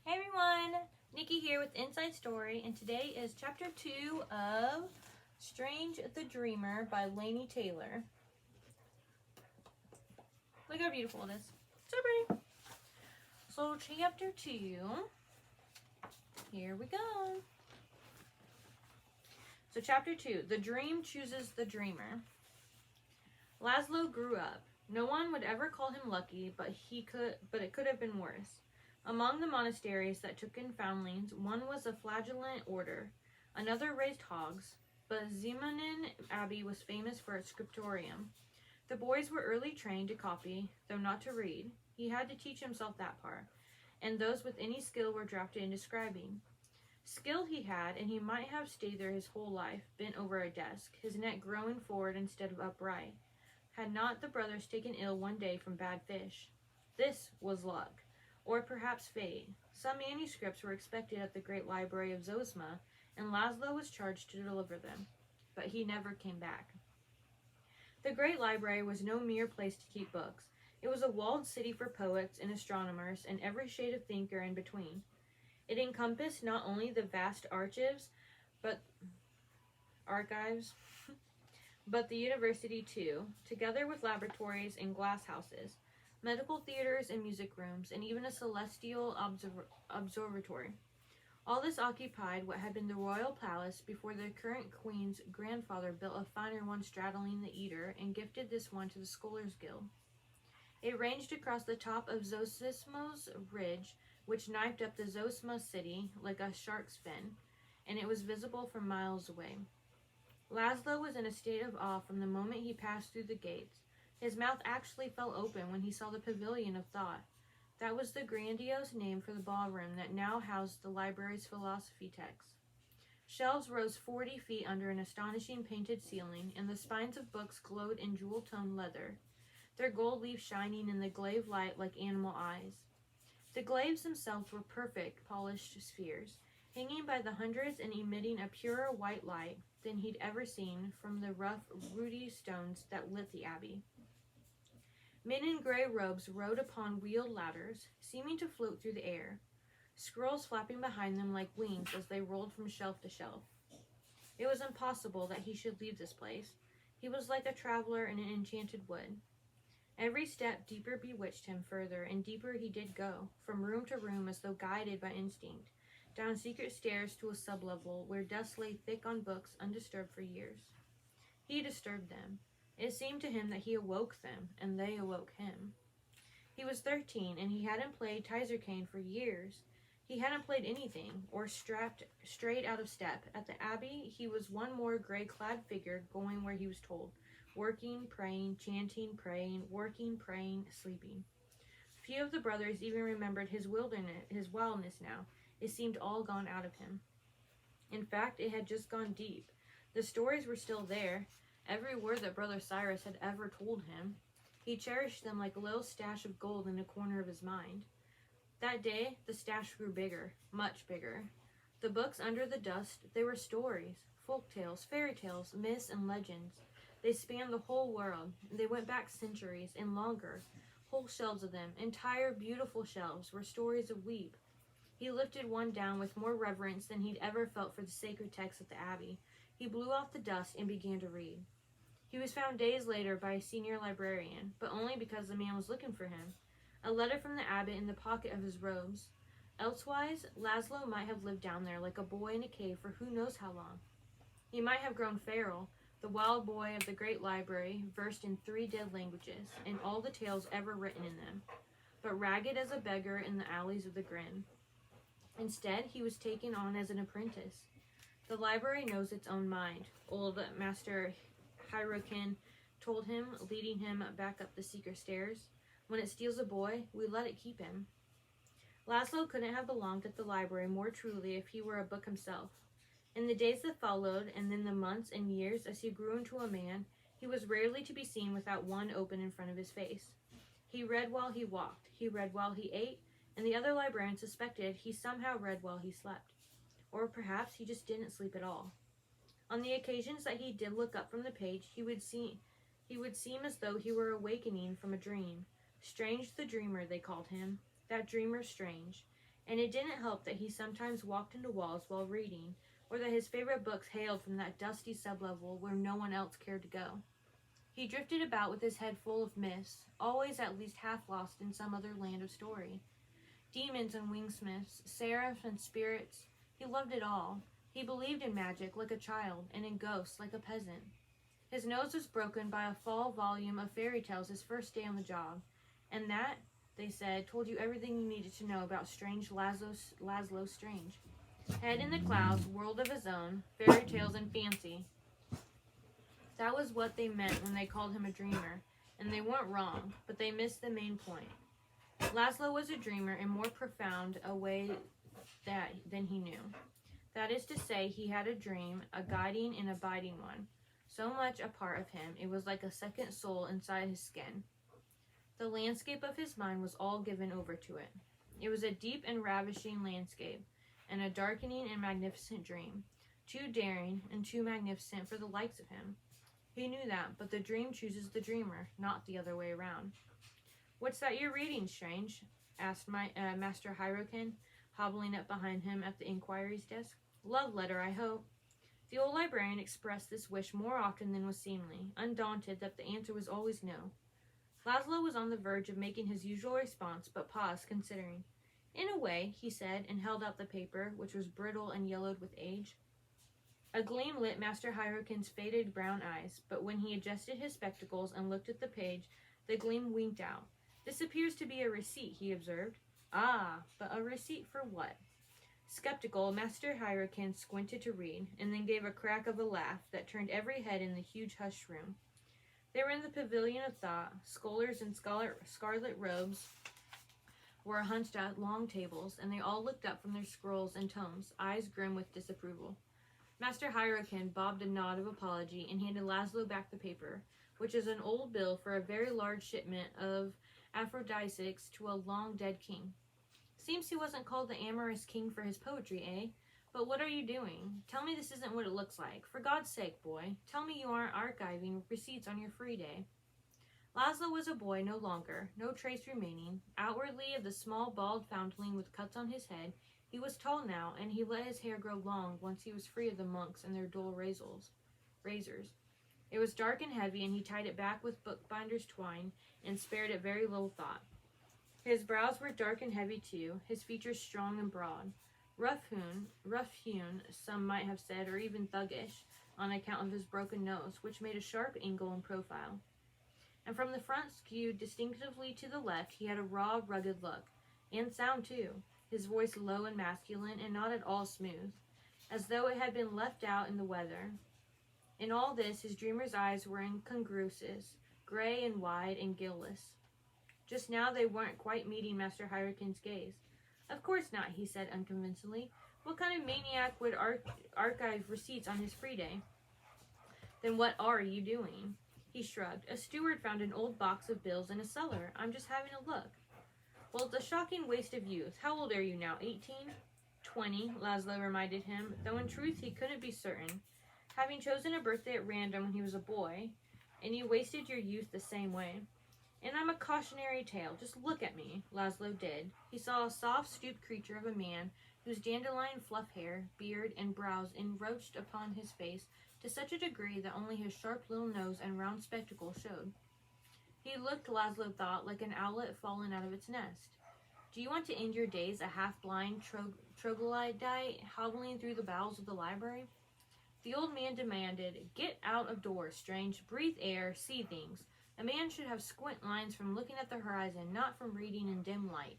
Hey everyone, Nikki here with Inside Story, and today is chapter 2 of Strange the Dreamer by Laini Taylor. Look how beautiful it is. So pretty. So chapter 2, here we go. So chapter 2, The Dream Chooses the Dreamer. Laszlo grew up. No one would ever call him lucky, but it could have been worse. Among the monasteries that took in foundlings, one was a flagellant order, another raised hogs, but Zemanin Abbey was famous for its scriptorium. The boys were early trained to copy, though not to read. He had to teach himself that part, and those with any skill were drafted into scribing. Skill he had, and he might have stayed there his whole life, bent over a desk, his neck growing forward instead of upright, had not the brothers taken ill one day from bad fish. This was luck. Or perhaps fate. Some manuscripts were expected at the great library of Zosma, and Laszlo was charged to deliver them. But he never came back. The great library was no mere place to keep books. It was a walled city for poets and astronomers and every shade of thinker in between. It encompassed not only the vast archives, but the university too, together with laboratories and glass houses, medical theaters and music rooms, and even a celestial observatory. All this occupied what had been the royal palace before the current queen's grandfather built a finer one straddling the Eater and gifted this one to the Scholars Guild. It ranged across the top of Zosismo's ridge, which knifed up the Zosma city like a shark's fin, and it was visible from miles away. Laszlo was in a state of awe from the moment he passed through the gates. His mouth actually fell open when he saw the Pavilion of Thought. That was the grandiose name for the ballroom that now housed the library's philosophy texts. Shelves rose 40 feet under an astonishing painted ceiling, and the spines of books glowed in jewel-toned leather, their gold leaves shining in the glaive light like animal eyes. The glaives themselves were perfect, polished spheres, hanging by the hundreds and emitting a purer white light than he'd ever seen from the rough, ruddy stones that lit the abbey. Men in gray robes rode upon wheeled ladders, seeming to float through the air, scrolls flapping behind them like wings as they rolled from shelf to shelf. It was impossible that he should leave this place. He was like a traveler in an enchanted wood. Every step deeper bewitched him further, and deeper he did go, from room to room as though guided by instinct, down secret stairs to a sublevel where dust lay thick on books undisturbed for years. He disturbed them. It seemed to him that he awoke them, and they awoke him. He was 13, and he hadn't played Tizerkane for years. He hadn't played anything, or strayed out of step. At the abbey, he was one more gray-clad figure going where he was told, working, praying, chanting, praying, working, praying, sleeping. Few of the brothers even remembered his wildness now. It seemed all gone out of him. In fact, it had just gone deep. The stories were still there, every word that Brother Cyrus had ever told him. He cherished them like a little stash of gold in a corner of his mind. That day, the stash grew bigger, much bigger. The books under the dust, they were stories, folk tales, fairy tales, myths, and legends. They spanned the whole world. They went back centuries and longer. Whole shelves of them, entire beautiful shelves, were stories of weep. He lifted one down with more reverence than he'd ever felt for the sacred texts of the abbey. He blew off the dust and began to read. He was found days later by a senior librarian, but only because the man was looking for him. A letter from the abbot in the pocket of his robes. Elsewise, Laszlo might have lived down there like a boy in a cave for who knows how long. He might have grown feral, the wild boy of the great library, versed in 3 dead languages, and all the tales ever written in them, but ragged as a beggar in the alleys of the Grin. Instead, he was taken on as an apprentice. The library knows its own mind, old Master Hirokin told him, leading him back up the secret stairs. When it steals a boy, we let it keep him. Laszlo couldn't have belonged at the library more truly if he were a book himself. In the days that followed, and then the months and years as he grew into a man, he was rarely to be seen without one open in front of his face. He read while he walked, he read while he ate, and the other librarians suspected he somehow read while he slept. Or perhaps he just didn't sleep at all. On the occasions that he did look up from the page, he would seem as though he were awakening from a dream. Strange the dreamer, they called him. That dreamer Strange. and it didn't help that he sometimes walked into walls while reading, or that his favorite books hailed from that dusty sublevel where no one else cared to go. He drifted about with his head full of myths, always at least half lost in some other land of story. Demons and wingsmiths, seraphs and spirits, he loved it all. He believed in magic like a child, and in ghosts like a peasant. His nose was broken by a fall volume of fairy tales his first day on the job, and that, they said, told you everything you needed to know about strange Laszlo Strange. Head in the clouds, world of his own, fairy tales and fancy. That was what they meant when they called him a dreamer, and they weren't wrong, but they missed the main point. Laszlo was a dreamer in more profound a way than he knew. That is to say, he had a dream, a guiding and abiding one, so much a part of him it was like a second soul inside his skin. The landscape of his mind was all given over to it. It was a deep and ravishing landscape, and a darkening and magnificent dream, too daring and too magnificent for the likes of him. He knew that, but the dream chooses the dreamer, not the other way around. "What's that you're reading, Strange?" asked Master Hyrroken, hobbling up behind him at the inquiry's desk. "Love letter, I hope." The old librarian expressed this wish more often than was seemly, undaunted that the answer was always no. Laszlo was on the verge of making his usual response, but paused, considering. "In a way," he said, and held out the paper, which was brittle and yellowed with age. A gleam lit Master Hyrroken's faded brown eyes, but when he adjusted his spectacles and looked at the page, the gleam winked out. "This appears to be a receipt," he observed. "Ah, but a receipt for what?" Skeptical, Master Hyrroken squinted to read, and then gave a crack of a laugh that turned every head in the huge hushed room. They were in the pavilion of thought. Scholars in scarlet robes were hunched at long tables, and they all looked up from their scrolls and tomes, eyes grim with disapproval. Master Hyrroken bobbed a nod of apology and handed Laszlo back the paper, which is an old bill for a very large shipment of aphrodisiacs to a long-dead king. "Seems he wasn't called the amorous king for his poetry, eh? But what are you doing? Tell me this isn't what it looks like. For God's sake, boy, tell me you aren't archiving receipts on your free day." Laszlo was a boy no longer, no trace remaining. Outwardly of the small bald foundling with cuts on his head, he was tall now, and he let his hair grow long once he was free of the monks and their dull razors. It was dark and heavy, and he tied it back with bookbinder's twine and spared it very little thought. His brows were dark and heavy too, his features strong and broad. Rough-hewn, some might have said, or even thuggish, on account of his broken nose, which made a sharp angle in profile. And from the front skewed distinctively to the left, he had a raw, rugged look, and sound too, his voice low and masculine, and not at all smooth, as though it had been left out in the weather. In all this, his dreamer's eyes were incongruous, gray and wide and guileless. Just now they weren't quite meeting Master Hyrroken's gaze. "Of course not," he said unconvincingly. "What kind of maniac would archive receipts on his free day?" "Then what are you doing?" He shrugged. "A steward found an old box of bills in a cellar. I'm just having a look." "Well, it's a shocking waste of youth. How old are you now, 18? 20, Laszlo reminded him, though in truth he couldn't be certain, having chosen a birthday at random when he was a boy, and you wasted your youth the same way. "And I'm a cautionary tale. Just look at me." Laszlo did. He saw a soft, stooped creature of a man whose dandelion fluff hair, beard, and brows encroached upon his face to such a degree that only his sharp little nose and round spectacles showed. He looked, Laszlo thought, like an owlet fallen out of its nest. "Do you want to end your days a half-blind troglodyte hobbling through the bowels of the library?" The old man demanded, "Get out of doors, Strange. Breathe air, see things. A man should have squint lines from looking at the horizon, not from reading in dim light."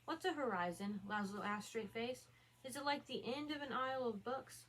"What's a horizon?" Laszlo asked, straight-faced. "Is it like the end of an aisle of books?"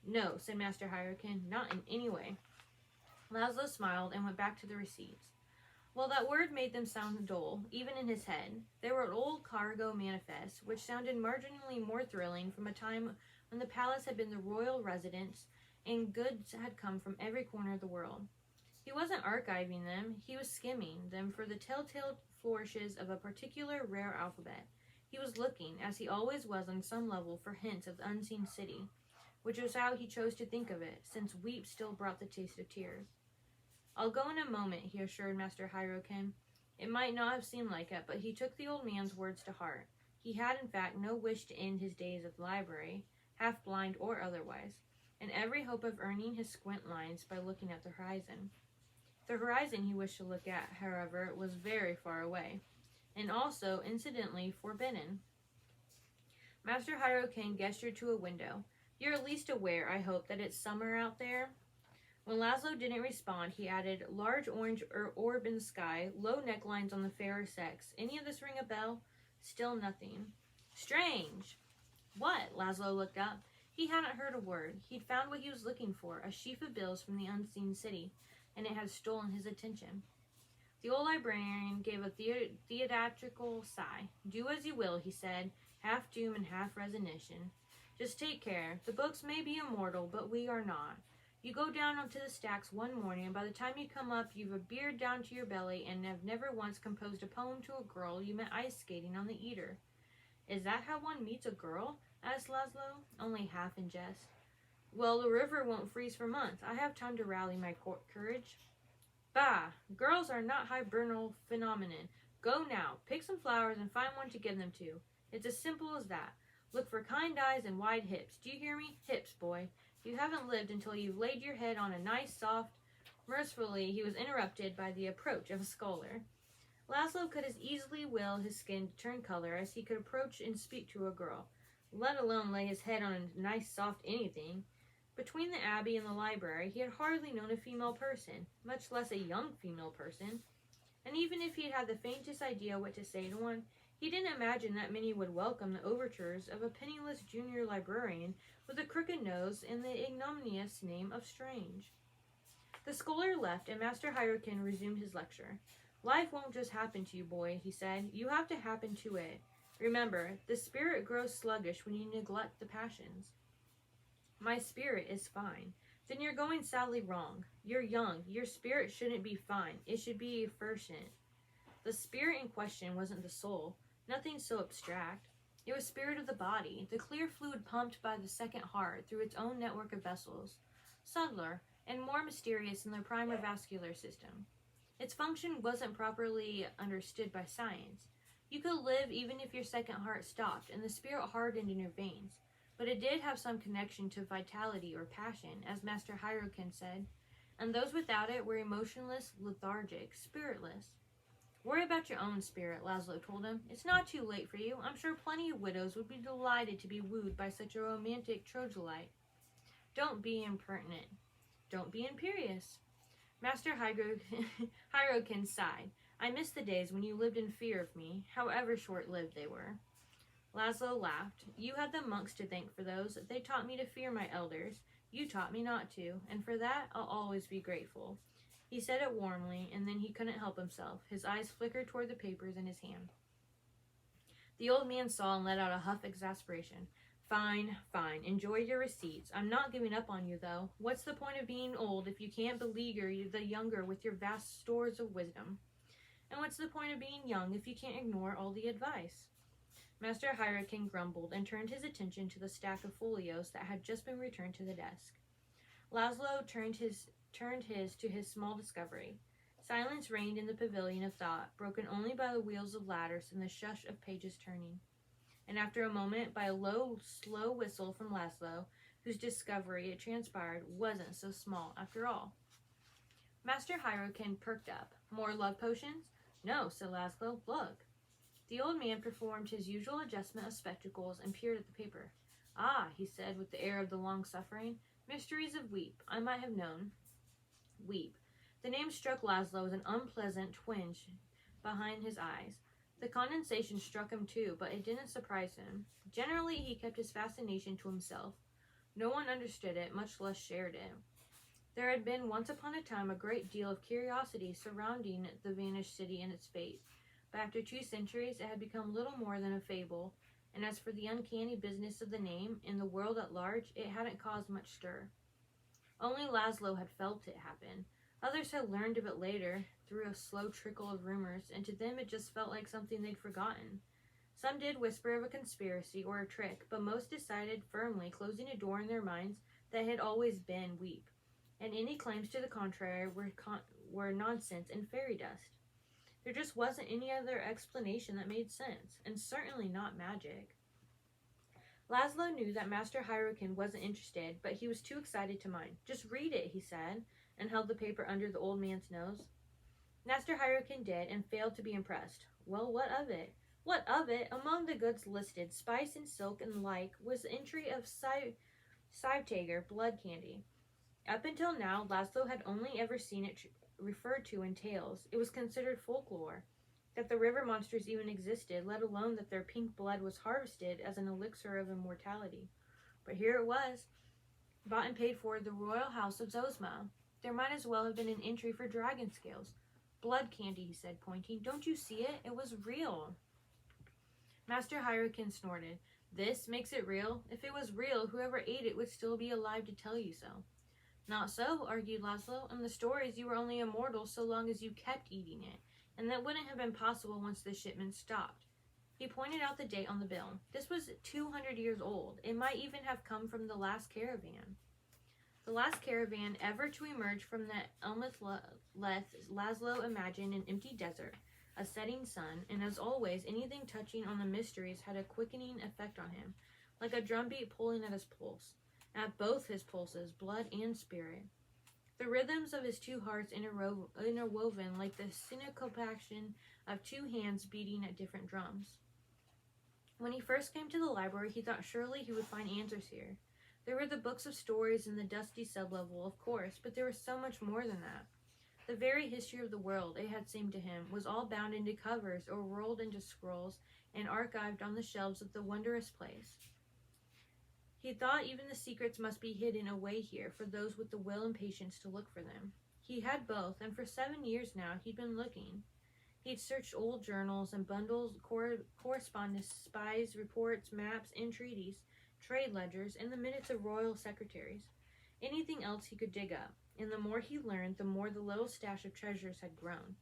"No," said Master Hyrroken, "not in any way." Laszlo smiled and went back to the receipts. Well, that word made them sound dull, even in his head. They were an old cargo manifest, which sounded marginally more thrilling from a time when the palace had been the royal residence and goods had come from every corner of the world. He wasn't archiving them, he was skimming them for the telltale flourishes of a particular rare alphabet. He was looking, as he always was on some level, for hints of the unseen city, which was how he chose to think of it, since weep still brought the taste of tears. "I'll go in a moment," he assured Master Hyrroken. It might not have seemed like it, but he took the old man's words to heart. He had, in fact, no wish to end his days at the library, half blind or otherwise, and every hope of earning his squint lines by looking at the horizon. The horizon he wished to look at, however, was very far away, and also, incidentally, forbidden. Master Hyrule gestured to a window. "You're at least aware, I hope, that it's summer out there?" When Laszlo didn't respond, he added, "Large orange orb in the sky, low necklines on the fairer sex. Any of this ring a bell?" Still nothing. "Strange!" "What?" Laszlo looked up. He hadn't heard a word. He'd found what he was looking for, a sheaf of bills from the unseen city, and it had stolen his attention. The old librarian gave a theatrical sigh. "Do as you will," he said, half doom and half resignation. "Just take care. The books may be immortal, but we are not. You go down onto the stacks one morning, and by the time you come up, you've a beard down to your belly and have never once composed a poem to a girl you met ice skating on the Eater." "Is that how one meets a girl?" asked Laszlo, only half in jest. "Well, the river won't freeze for months. I have time to rally my courage." "Bah! Girls are not hibernal phenomenon. Go now, pick some flowers and find one to give them to. It's as simple as that. Look for kind eyes and wide hips. Do you hear me? Hips, boy. You haven't lived until you've laid your head on a nice, soft—" Mercifully, he was interrupted by the approach of a scholar. Laszlo could as easily will his skin to turn color as he could approach and speak to a girl, let alone lay his head on a nice, soft anything. Between the abbey and the library, he had hardly known a female person, much less a young female person. And even if he had had the faintest idea what to say to one, he didn't imagine that many would welcome the overtures of a penniless junior librarian with a crooked nose and the ignominious name of Strange. The scholar left, and Master Hyrule resumed his lecture. "Life won't just happen to you, boy," he said. "You have to happen to it. Remember, the spirit grows sluggish when you neglect the passions." "My spirit is fine." "Then you're going sadly wrong. You're young. Your spirit shouldn't be fine. It should be effervescent." The spirit in question wasn't the soul. Nothing so abstract. It was spirit of the body, the clear fluid pumped by the second heart through its own network of vessels, subtler and more mysterious than the primal vascular system. Its function wasn't properly understood by science. You could live even if your second heart stopped and the spirit hardened in your veins, but it did have some connection to vitality or passion, as Master Hyrule said, and those without it were emotionless, lethargic, spiritless. "Worry about your own spirit," Laszlo told him. "It's not too late for you. I'm sure plenty of widows would be delighted to be wooed by such a romantic troglodyte." "Don't be impertinent." "Don't be imperious." Master Hyrule sighed. "I miss the days when you lived in fear of me, however short-lived they were." Laszlo laughed. "You had the monks to thank for those. They taught me to fear my elders. You taught me not to, and for that I'll always be grateful." He said it warmly, and then he couldn't help himself. His eyes flickered toward the papers in his hand. The old man saw and let out a huff of exasperation. "Fine, fine. Enjoy your receipts. I'm not giving up on you, though. What's the point of being old if you can't beleaguer the younger with your vast stores of wisdom? And what's the point of being young if you can't ignore all the advice?" Master Hyrule grumbled and turned his attention to the stack of folios that had just been returned to the desk. Laszlo turned his to his small discovery. Silence reigned in the pavilion of thought, broken only by the wheels of ladders and the shush of pages turning. And after a moment, by a low, slow whistle from Laszlo, whose discovery, it transpired, wasn't so small after all. Master Hyrule perked up. "More love potions?" "No," said Laszlo. "Look." The old man performed his usual adjustment of spectacles and peered at the paper. "Ah," he said, with the air of the long-suffering, "Mysteries of Weep. I might have known." Weep. The name struck Laszlo as an unpleasant twinge behind his eyes. The condensation struck him too, but it didn't surprise him. Generally, he kept his fascination to himself. No one understood it, much less shared it. There had been once upon a time a great deal of curiosity surrounding the vanished city and its fate, but after 2 centuries it had become little more than a fable, and as for the uncanny business of the name, in the world at large, it hadn't caused much stir. Only Laszlo had felt it happen. Others had learned of it later, through a slow trickle of rumors, and to them it just felt like something they'd forgotten. Some did whisper of a conspiracy or a trick, but most decided firmly, closing a door in their minds, that it had always been Weep, and any claims to the contrary were nonsense and fairy dust. There just wasn't any other explanation that made sense, and certainly not magic. Laszlo knew that Master Hyrule wasn't interested, but he was too excited to mind. "Just read it," he said, and held the paper under the old man's nose. Master Hyrule did, and failed to be impressed. "Well, what of it?" "What of it? Among the goods listed, spice and silk and the like, was the entry of Sivtager, blood candy. Up until now, Laszlo had only ever seen it referred to in tales. It was considered folklore that the river monsters even existed, let alone that their pink blood was harvested as an elixir of immortality. But here it was, bought and paid for the royal house of Zozma. There might as well have been an entry for dragon scales. "Blood candy," he said, pointing. "Don't you see it? It was real." Master Hyrule snorted. "This makes it real? If it was real, whoever ate it would still be alive to tell you so." "Not so," argued Laszlo. "In the stories, you were only immortal so long as you kept eating it, and that wouldn't have been possible once the shipment stopped." He pointed out the date on the bill. This was 200 years old. It might even have come from the last caravan. The last caravan ever to emerge from the Elmeth Laszlo imagined an empty desert, a setting sun, and as always, anything touching on the mysteries had a quickening effect on him, like a drumbeat pulling at his pulse. At both his pulses, blood and spirit. The rhythms of his two hearts interwoven like the syncopation of two hands beating at different drums. When he first came to the library, he thought surely he would find answers here. There were the books of stories in the dusty sublevel, of course, but there was so much more than that. The very history of the world, it had seemed to him, was all bound into covers or rolled into scrolls and archived on the shelves of the wondrous place. He thought even the secrets must be hidden away here for those with the will and patience to look for them. He had both, and for 7 years now he'd been looking. He'd searched old journals and bundles, correspondence, spies, reports, maps, entreaties, trade ledgers, and the minutes of royal secretaries. Anything else he could dig up, and the more he learned, the more the little stash of treasures had grown,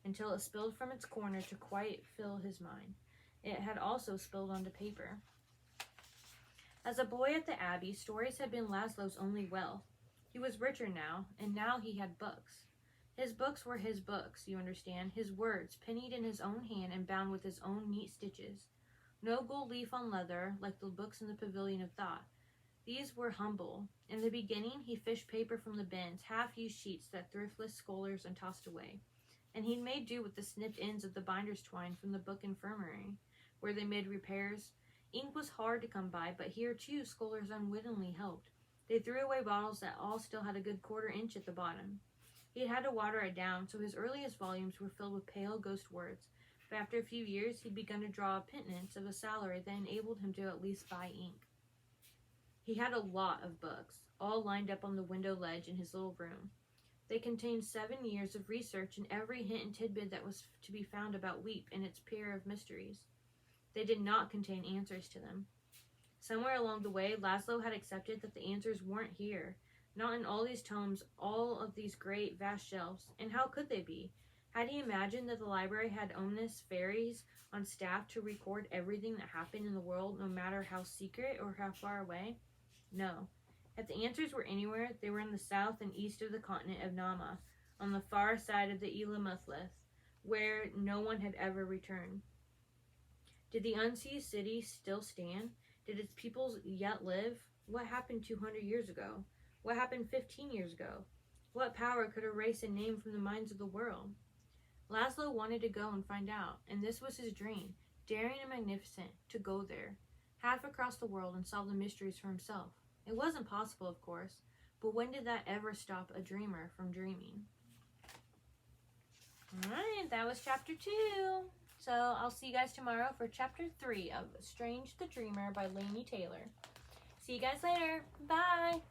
until it spilled from its corner to quite fill his mind. It had also spilled onto paper. As a boy at the Abbey, stories had been Laszlo's only wealth. He was richer now, and now he had books. His books were his books, you understand, his words, pennied in his own hand and bound with his own neat stitches. No gold leaf on leather, like the books in the Pavilion of Thought. These were humble. In the beginning, he fished paper from the bins, half-used sheets that thriftless scholars had tossed away, and he'd made do with the snipped ends of the binder's twine from the book infirmary, where they made repairs. Ink was hard to come by, but here, too, scholars unwittingly helped. They threw away bottles that all still had a good quarter-inch at the bottom. He had to water it down, so his earliest volumes were filled with pale ghost words, but after a few years, he'd begun to draw a pittance of a salary that enabled him to at least buy ink. He had a lot of books, all lined up on the window ledge in his little room. They contained 7 years of research and every hint and tidbit that was to be found about Weep and its pair of mysteries. They did not contain answers to them. Somewhere along the way, Laszlo had accepted that the answers weren't here, not in all these tomes, all of these great, vast shelves. And how could they be? Had he imagined that the library had ominous fairies on staff to record everything that happened in the world, no matter how secret or how far away? No. If the answers were anywhere, they were in the south and east of the continent of Nama, on the far side of the Ilamuthlis, where no one had ever returned. Did the unseen city still stand? Did its peoples yet live? What happened 200 years ago? What happened 15 years ago? What power could erase a name from the minds of the world? Laszlo wanted to go and find out, and this was his dream, daring and magnificent, to go there, half across the world and solve the mysteries for himself. It wasn't possible, of course, but when did that ever stop a dreamer from dreaming? Alright, that was chapter 2. So I'll see you guys tomorrow for chapter 3 of Strange the Dreamer by Laini Taylor. See you guys later. Bye!